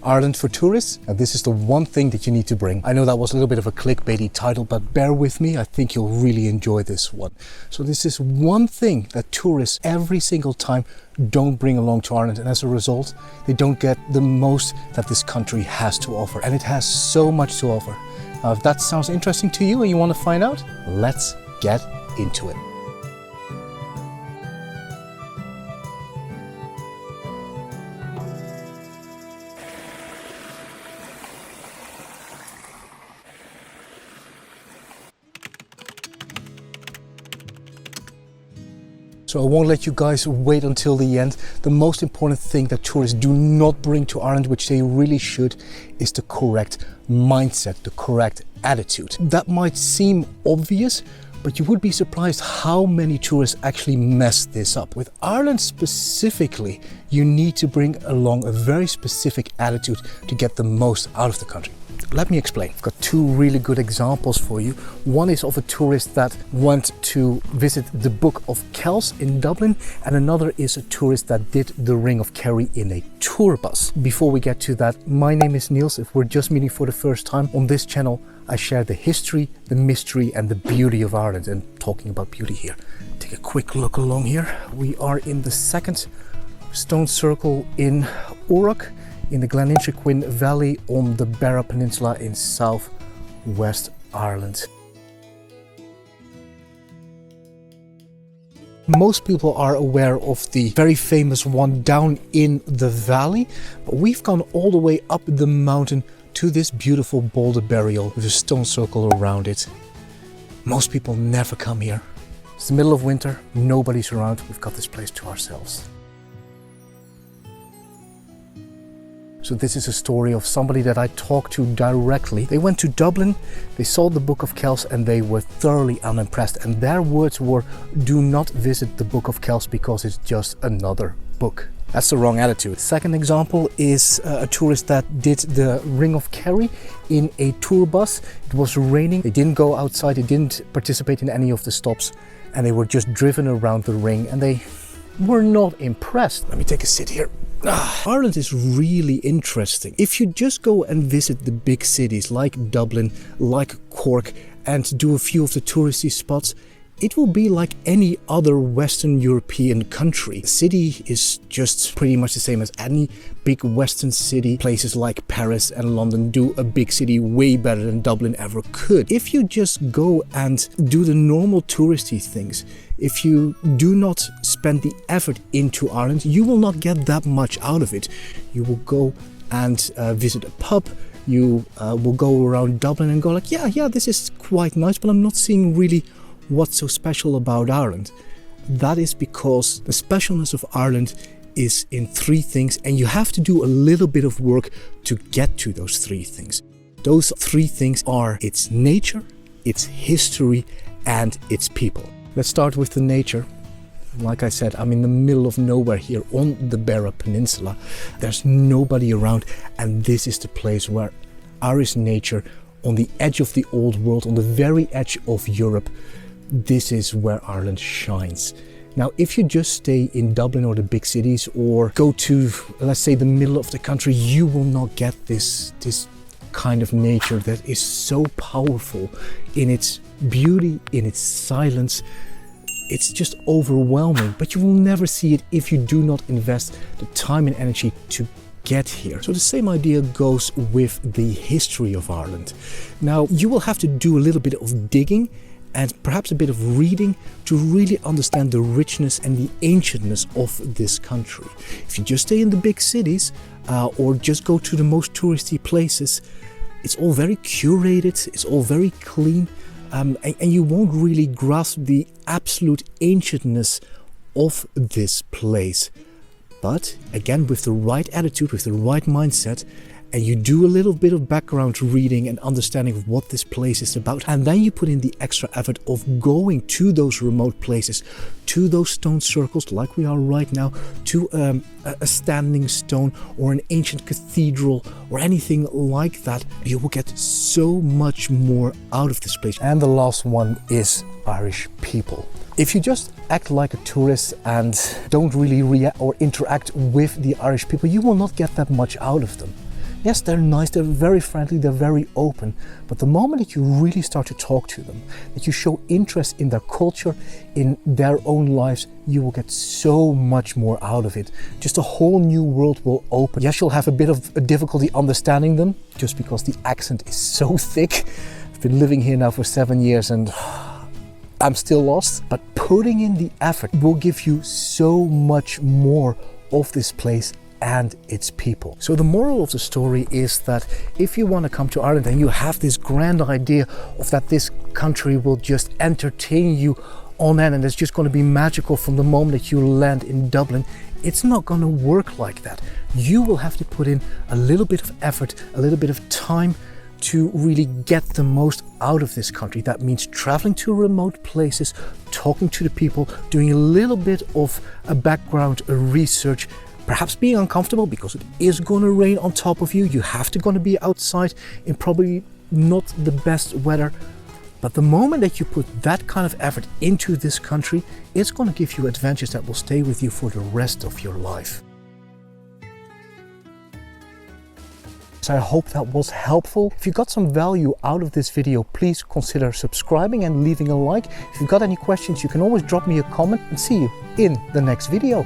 Ireland for tourists, and this is the one thing that you need to bring. I know that was a little bit of a clickbaity title, but bear with me, I think you'll really enjoy this one. So this is one thing that tourists every single time don't bring along to Ireland, and as a result, they don't get the most that this country has to offer, and it has so much to offer. Now, if that sounds interesting to you and you want to find out, let's get into it. So I won't let you guys wait until the end. The most important thing that tourists do not bring to Ireland, which they really should, is the correct mindset, the correct attitude. That might seem obvious, but you would be surprised how many tourists actually mess this up. With Ireland specifically, you need to bring along a very specific attitude to get the most out of the country. Let me explain. I've got two really good examples for you. One is of a tourist that went to visit the Book of Kells in Dublin, and another is a tourist that did the Ring of Kerry in a tour bus. Before we get to that, my name is Niels. If we're just meeting for the first time on this channel, I share the history, the mystery and the beauty of Ireland. And talking about beauty here, take a quick look along here. We are in the second stone circle in Uragh, in the Gleninchicwin Valley on the Beara Peninsula in southwest Ireland. Most people are aware of the very famous one down in the valley, but we've gone all the way up the mountain to this beautiful boulder burial with a stone circle around it. Most people never come here. It's the middle of winter, nobody's around, we've got this place to ourselves. So this is a story of somebody that I talked to directly. They went to Dublin, they saw the Book of Kells and they were thoroughly unimpressed. And their words were, do not visit the Book of Kells because it's just another book. That's the wrong attitude. Second example is a tourist that did the Ring of Kerry in a tour bus. It was raining, they didn't go outside, they didn't participate in any of the stops, and they were just driven around the ring and they were not impressed. Let me take a sit here. Ireland is really interesting. If you just go and visit the big cities like Dublin, like Cork, and do a few of the touristy spots, it will be like any other Western European country. The city is just pretty much the same as any big Western city. Places like Paris and London do a big city way better than Dublin ever could. If you just go and do the normal touristy things, if you do not spend the effort into Ireland, you will not get that much out of it. You will go and visit a pub, you will go around Dublin and go like, yeah, this is quite nice, but I'm not seeing really what's so special about Ireland. That is because the specialness of Ireland is in three things, and you have to do a little bit of work to get to those three things. Those three things are its nature, its history, and its people. Let's start with the nature. Like I said, I'm in the middle of nowhere here on the Beara Peninsula. There's nobody around, and this is the place where Irish nature, on the edge of the old world, on the very edge of Europe, this is where Ireland shines. Now, if you just stay in Dublin or the big cities, or go to, let's say, the middle of the country, you will not get this kind of nature that is so powerful in its beauty, in its silence. It's just overwhelming, but you will never see it if you do not invest the time and energy to get here. So the same idea goes with the history of Ireland. Now, you will have to do a little bit of digging and perhaps a bit of reading to really understand the richness and the ancientness of this country. If you just stay in the big cities or just go to the most touristy places, it's all very curated, it's all very clean, and you won't really grasp the absolute ancientness of this place. But again, with the right attitude, with the right mindset, and you do a little bit of background reading and understanding of what this place is about, and then you put in the extra effort of going to those remote places, to those stone circles like we are right now, to a standing stone or an ancient cathedral or anything like that, you will get so much more out of this place. And the last one is Irish people. If you just act like a tourist and don't really react or interact with the Irish people, you will not get that much out of them. Yes, they're nice, they're very friendly, they're very open, but the moment that you really start to talk to them, that you show interest in their culture, in their own lives, you will get so much more out of it. Just a whole new world will open. Yes, you'll have a bit of a difficulty understanding them, just because the accent is so thick. I've been living here now for 7 years and I'm still lost, but putting in the effort will give you so much more of this place and its people. So the moral of the story is that if you want to come to Ireland and you have this grand idea of that this country will just entertain you on end and it's just going to be magical from the moment that you land in Dublin, it's not going to work like that. You will have to put in a little bit of effort, a little bit of time to really get the most out of this country. That means traveling to remote places, talking to the people, doing a little bit of a background research, perhaps being uncomfortable because it is going to rain on top of you. You have to going to be outside in probably not the best weather. But the moment that you put that kind of effort into this country, it's going to give you adventures that will stay with you for the rest of your life. So I hope that was helpful. If you got some value out of this video, please consider subscribing and leaving a like. If you've got any questions, you can always drop me a comment, and see you in the next video.